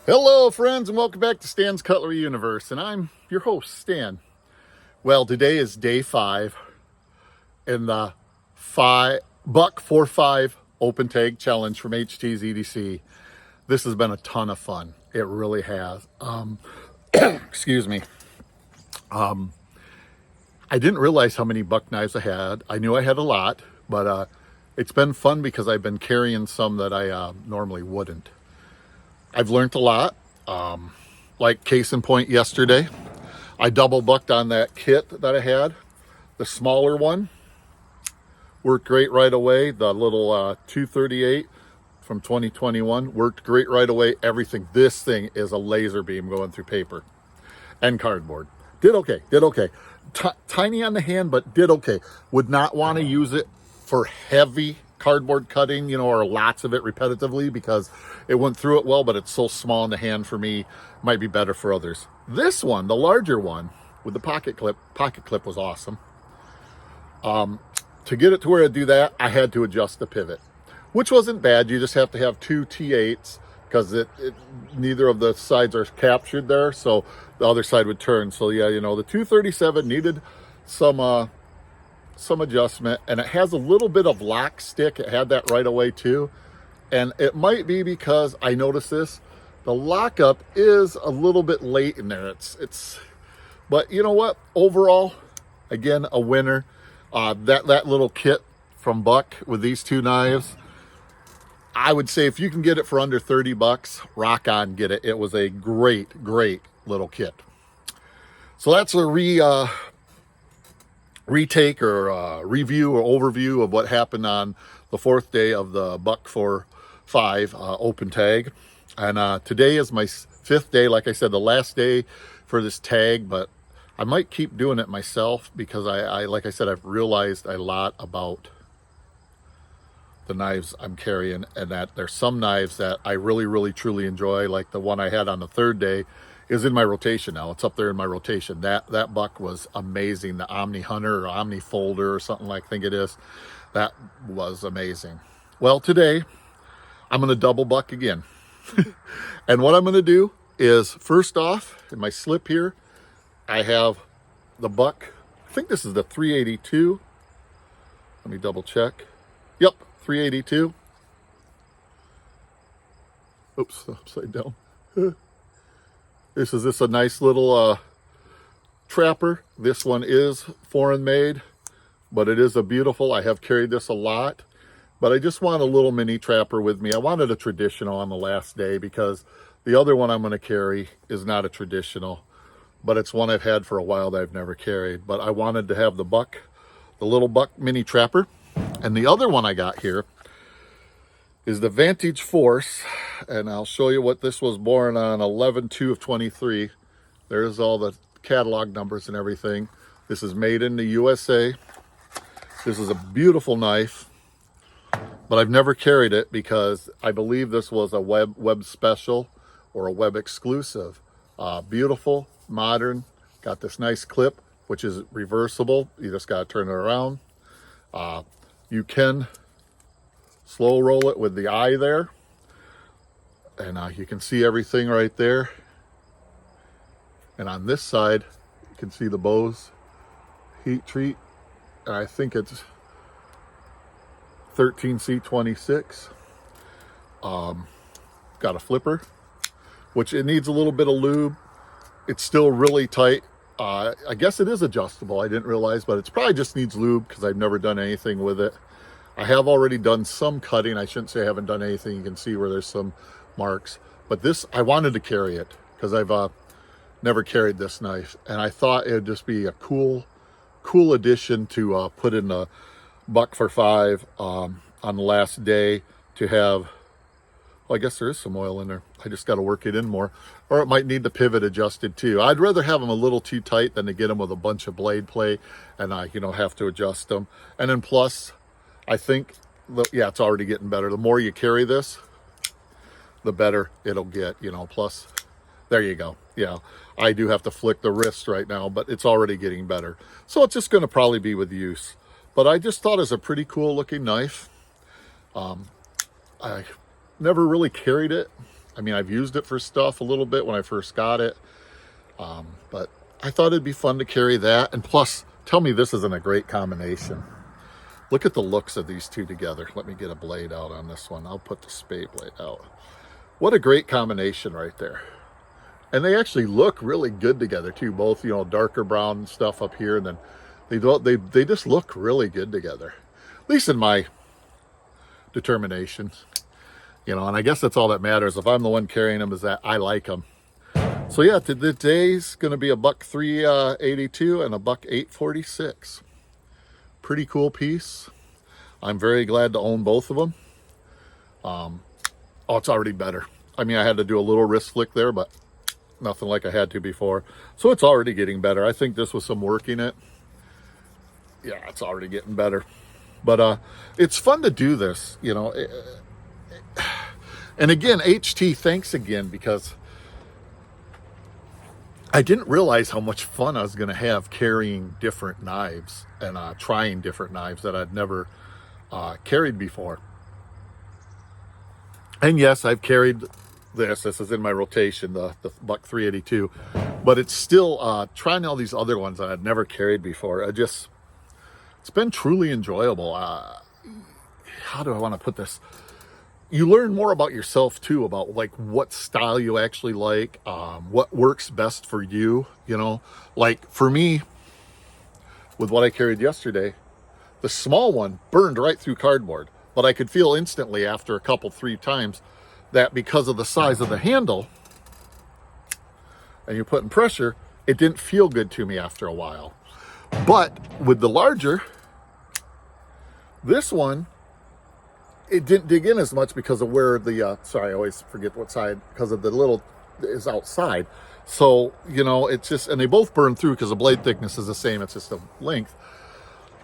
Hello friends, and welcome back to Stan's Cutlery Universe, and I'm your host Stan. Well, today is day 5 in the buck 4-5 open tag challenge from HT's EDC. This has been a ton of fun. It really has. Excuse me. I didn't realize how many buck knives I had. I knew I had a lot, but it's been fun because I've been carrying some that I normally wouldn't. I've learned a lot. Like case in point, yesterday I double bucked on that kit that I had. The smaller one worked great right away. The little 238 from 2021 worked great right away. Everything. This thing is a laser beam going through paper and cardboard. Did okay. Tiny on the hand, but did okay. Would not want to use it for heavy cardboard cutting, or lots of it repetitively, because it went through it well, but it's so small in the hand for me, might be better for others. This one, the larger one with the pocket clip was awesome. To get it to where I do that, I had to adjust the pivot, which wasn't bad. You just have to have two T8s because neither of the sides are captured there, so the other side would turn. So yeah, the 237 needed some adjustment, and it has a little bit of lock stick. It had that right away too, and it might be because I noticed this, the lockup is a little bit late in there. But you know what, overall, again, a winner. That little kit from Buck with these two knives, I would say if you can get it for under 30 bucks, rock on, get it. It was a great little kit. So that's a retake or review or overview of what happened on the 4th day of the buck 4-5 open tag. And today is my 5th day. Like I said, the last day for this tag, but I might keep doing it myself because like I said, I've realized a lot about the knives I'm carrying, and that there's some knives that I really truly enjoy, like the one I had on the 3rd day is in my rotation now. It's up there in my rotation. That buck was amazing. The Omni Hunter or Omni Folder or something, like I think it is. That was amazing. Well, today I'm going to double buck again. And what I'm going to do is, first off, in my slip here, I have the buck. I think this is the 382. Let me double check. Yep, 382. Oops, upside down. This is a nice little trapper. This one is foreign made, but it is a beautiful. I have carried this a lot, but I just want a little mini trapper with me. I wanted a traditional on the last day because the other one I'm going to carry is not a traditional, but it's one I've had for a while that I've never carried. But I wanted to have the little buck mini trapper. And the other one I got here is the Vantage Force, and I'll show you what this was born on 11/2 of 23. There's all the catalog numbers and everything. This is made in the USA. This is a beautiful knife, but I've never carried it because I believe this was a web special or a web exclusive. Beautiful, modern, got this nice clip, which is reversible. You just got to turn it around. You can slow roll it with the eye there, and you can see everything right there. And on this side, you can see the Bose heat treat, and I think it's 13C26. Got a flipper, which it needs a little bit of lube. It's still really tight. I guess it is adjustable. I didn't realize, but it's probably just needs lube because I've never done anything with it. I have already done some cutting. I shouldn't say I haven't done anything. You can see where there's some marks. But this, I wanted to carry it because I've never carried this knife. And I thought it would just be a cool addition to put in the buck 4-5 on the last day to have. Well, I guess there is some oil in there. I just got to work it in more. Or it might need the pivot adjusted too. I'd rather have them a little too tight than to get them with a bunch of blade play and have to adjust them. And then plus, I think, yeah, it's already getting better. The more you carry this, the better it'll get, plus, there you go. Yeah, I do have to flick the wrist right now, but it's already getting better. So it's just going to probably be with use. But I just thought it was a pretty cool looking knife. I never really carried it. I mean, I've used it for stuff a little bit when I first got it. But I thought it'd be fun to carry that. And plus, tell me this isn't a great combination. Look at the looks of these two together. Let me get a blade out on this one. I'll put the spade blade out. What a great combination right there. And they actually look really good together too. Both, you know, darker brown stuff up here, and then they just look really good together. At least in my determination. You know, and I guess that's all that matters. If I'm the one carrying them, is that I like them. So yeah, today's going to be a buck 382 and a buck 846. Pretty cool piece. I'm very glad to own both of them. Oh, it's already better. I mean, I had to do a little wrist flick there, but nothing like I had to before. So it's already getting better. I think this was some work in it. Yeah, it's already getting better. But it's fun to do this, you know. And again, HT, thanks again, because I didn't realize how much fun I was going to have carrying different knives and trying different knives that I'd never carried before. And yes, I've carried this. This is in my rotation, the buck 382. But it's still trying all these other ones that I'd never carried before. It's been truly enjoyable. How do I want to put this? You learn more about yourself too, about like what style you actually like, what works best for you, you know. Like for me, with what I carried yesterday, the small one burned right through cardboard, but I could feel instantly after a couple, 3 times that because of the size of the handle and you're putting pressure, it didn't feel good to me after a while. But with the larger, this one, it didn't dig in as much because of where the, sorry, I always forget what side, because of the little is outside. So, you know, it's just, and they both burn through because the blade thickness is the same. It's just the length.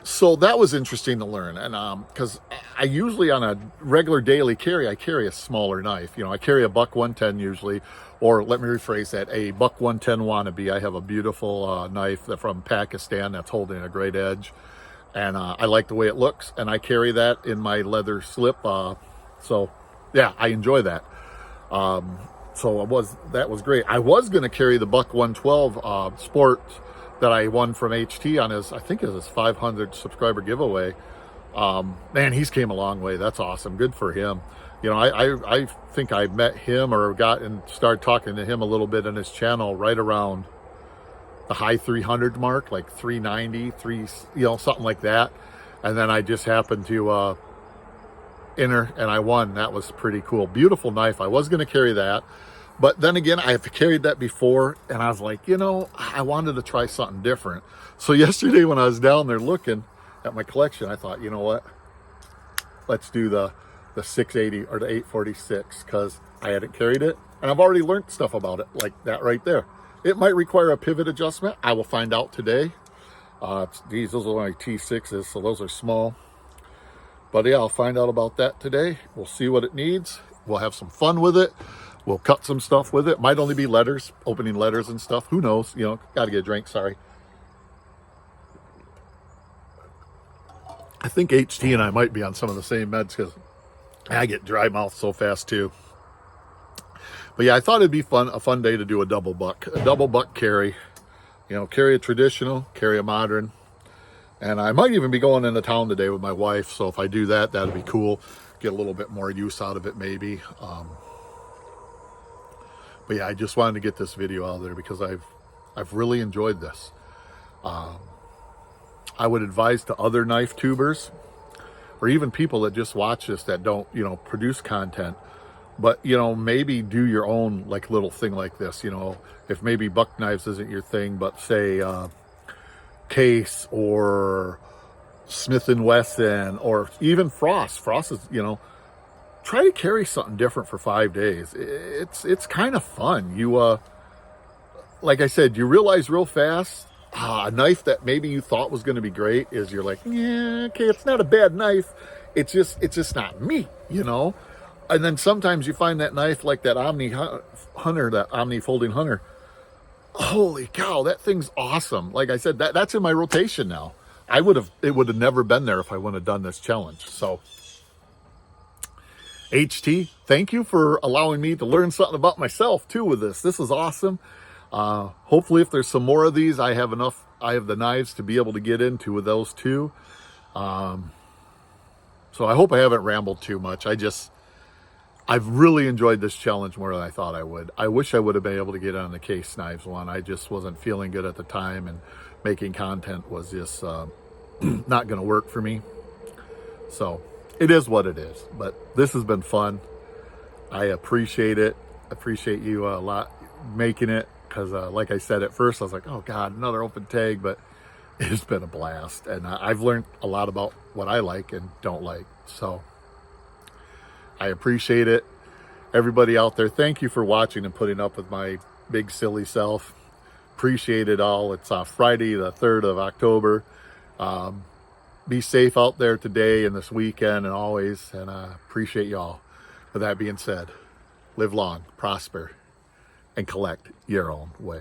So that was interesting to learn. And because I usually on a regular daily carry, I carry a smaller knife. You know, I carry a buck 110 usually, or let me rephrase that, a buck 110 wannabe. I have a beautiful knife from Pakistan that's holding a great edge. And I like the way it looks, and I carry that in my leather slip. So yeah, I enjoy that. So that was great. I was going to carry the buck 112 sport that I won from HT on his, I think it was his 500 subscriber giveaway. Man, he's came a long way. That's awesome. Good for him. You know, I think I met him or got and started talking to him a little bit on his channel right around the high 300 mark, like 390, you know, something like that. And then I just happened to enter and I won. That was pretty cool. Beautiful knife. I was going to carry that. But then again, I have carried that before and I was like, you know, I wanted to try something different. So yesterday when I was down there looking at my collection, I thought, you know what? Let's do the 680 or the 846 because I hadn't carried it. And I've already learned stuff about it like that right there. It might require a pivot adjustment. I will find out today. Those are my T6s, so those are small. But yeah, I'll find out about that today. We'll see what it needs. We'll have some fun with it. We'll cut some stuff with it. Might only be letters, opening letters and stuff. Who knows? You know, got to get a drink, sorry. I think HT and I might be on some of the same meds because I get dry mouth so fast too. But yeah, I thought it'd be a fun day to do a double buck carry. You know, carry a traditional, carry a modern. And I might even be going into town today with my wife. So if I do that, that'd be cool. Get a little bit more use out of it maybe. But yeah, I just wanted to get this video out there because I've really enjoyed this. I would advise to other knife tubers or even people that just watch this that don't, you know, produce content. But, you know, maybe do your own like little thing like this, you know, if maybe buck knives isn't your thing, but say Case or Smith & Wesson or even Frost. Frost is, you know, try to carry something different for 5 days. It's kind of fun. You, like I said, you realize real fast, a knife that maybe you thought was going to be great is you're like, yeah, okay, it's not a bad knife. It's just not me, you know? And then sometimes you find that knife like that Omni Hunter, that Omni Folding Hunter. Holy cow, that thing's awesome. Like I said, that's in my rotation now. It would have never been there if I wouldn't have done this challenge. So HT, thank you for allowing me to learn something about myself too with this. This is awesome. Hopefully if there's some more of these, I have the knives to be able to get into with those too. So I hope I haven't rambled too much. I've really enjoyed this challenge more than I thought I would. I wish I would have been able to get on the case knives one. I just wasn't feeling good at the time, and making content was just not going to work for me. So it is what it is, but this has been fun. I appreciate it. Appreciate you a lot making it, because like I said at first, I was like, oh God, another open tag, but it's been a blast. And I've learned a lot about what I like and don't like. So I appreciate it. Everybody out there, thank you for watching and putting up with my big silly self. Appreciate it all. It's Friday the 3rd of October. Be safe out there today and this weekend and always, and I appreciate y'all. With that being said, live long, prosper, and collect your own way.